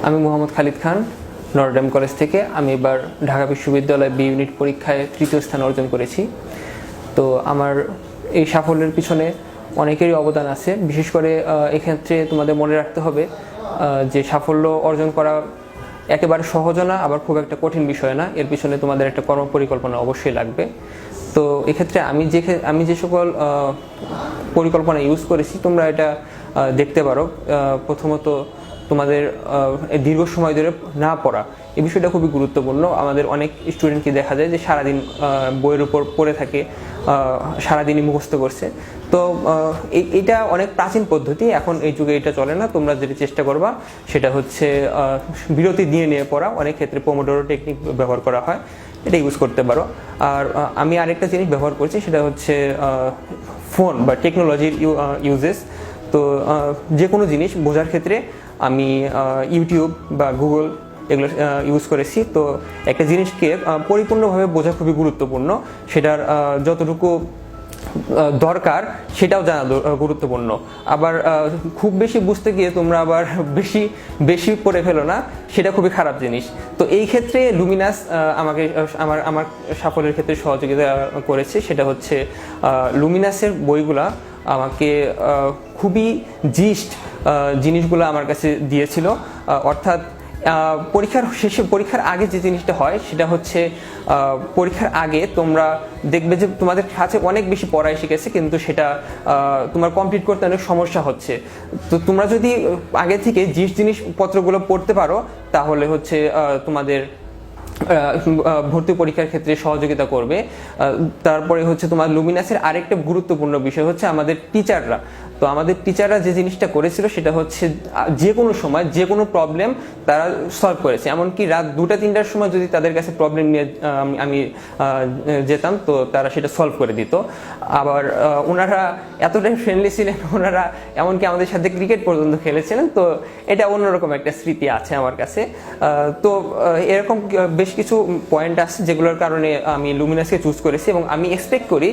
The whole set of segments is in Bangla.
আমি মোহাম্মদ খালিদ খান, নটরডেম কলেজ থেকে। আমি এবার ঢাকা বিশ্ববিদ্যালয় বি ইউনিট পরীক্ষায় তৃতীয় স্থান অর্জন করেছি। তো আমার এই সাফল্যের পিছনে অনেকেরই অবদান আছে। বিশেষ করে এক্ষেত্রে তোমাদের মনে রাখতে হবে যে সাফল্য অর্জন করা একেবারে সহজ না, আবার খুব একটা কঠিন বিষয় না। এর পিছনে তোমাদের একটা কর্মপরিকল্পনা অবশ্যই লাগবে। তো এক্ষেত্রে আমি যে সকল পরিকল্পনা ইউজ করেছি তোমরা এটা দেখতে পারো। প্রথমত, তোমাদের দীর্ঘ সময় ধরে না পড়া, এই বিষয়টা খুবই গুরুত্বপূর্ণ। আমাদের অনেক স্টুডেন্টকে দেখা যায় যে সারাদিন বইয়ের উপর পড়ে থাকে, সারাদিনই মুখস্থ করছে। তো এইটা অনেক প্রাচীন পদ্ধতি, এখন এই যুগে এটা চলে না। তোমরা যেটা চেষ্টা করবা সেটা হচ্ছে বিরতি নিয়ে পড়া। অনেক ক্ষেত্রে পোমোডোরো টেকনিক ব্যবহার করা হয়, এটা ইউজ করতে পারো। আর আমি আরেকটা জিনিস ব্যবহার করছি, সেটা হচ্ছে ফোন বা টেকনোলজির ইউজেস। তো যে কোনো জিনিস বোঝার ক্ষেত্রে আমি ইউটিউব বা গুগল এগুলো ইউজ করেছি। তো একটা জিনিসকে পরিপূর্ণভাবে বোঝা খুবই গুরুত্বপূর্ণ, সেটার যতটুকু দরকার সেটাও জানা গুরুত্বপূর্ণ। আবার খুব বেশি বুঝতে গিয়ে তোমরা আবার বেশি পড়ে ফেলো না, সেটা খুবই খারাপ জিনিস। তো এই ক্ষেত্রে লুমিনাস আমাকে আমার সাফল্যের ক্ষেত্রে সহযোগিতা করেছে। সেটা হচ্ছে লুমিনাসের বইগুলা আমাকে খুবই জিস্ট জিনিসগুলো আমার কাছে দিয়েছিল। অর্থাৎ পরীক্ষার আগে যে জিনিসটা হয় সেটা হচ্ছে পরীক্ষার আগে তোমরা দেখবে যে তোমাদের কাছে অনেক বেশি পড়াই শিখেছে, কিন্তু সেটা তোমার কমপ্লিট করতে অনেক সমস্যা হচ্ছে। তো তোমরা যদি আগে থেকে জিনিসপত্রগুলো পড়তে পারো তাহলে হচ্ছে তোমাদের ভর্তি পরীক্ষার ক্ষেত্রে সহযোগিতা করবে। তারপরে হচ্ছে তোমার লুমিনাসের আরেকটা গুরুত্বপূর্ণ বিষয় হচ্ছে আমাদের টিচাররা। তো আমাদের টিচাররা যে জিনিসটা করেছিল সেটা হচ্ছে যে কোনো সময় যে কোনো প্রবলেম তারা সলভ করেছে। এমনকি রাত 2টা-3টার সময় যদি তাদের কাছে প্রবলেম নিয়ে আমি যেতাম, তো তারা সেটা সলভ করে দিত। আবার ওনারা এতটাই ফ্রেন্ডলি ছিলেন, ওনারা এমনকি আমাদের সাথে ক্রিকেট পর্যন্ত খেলেছিলেন। তো এটা অন্যরকম একটা স্মৃতি আছে আমার কাছে। তো এরকম বেশ কিছু পয়েন্ট আছে যেগুলোর কারণে আমি লুমিনাসকে চুজ করেছি, এবং আমি এক্সপেক্ট করি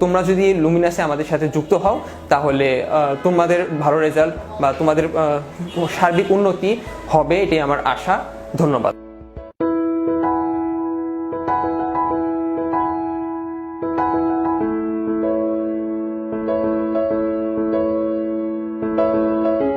তোমরা যদি লুমিনাসে আমাদের সাথে যুক্ত হও তাহলে তোমাদের ভালো রেজাল্ট বা তোমাদের সার্বিক উন্নতি হবে, এটাই আমার আশা। ধন্যবাদ।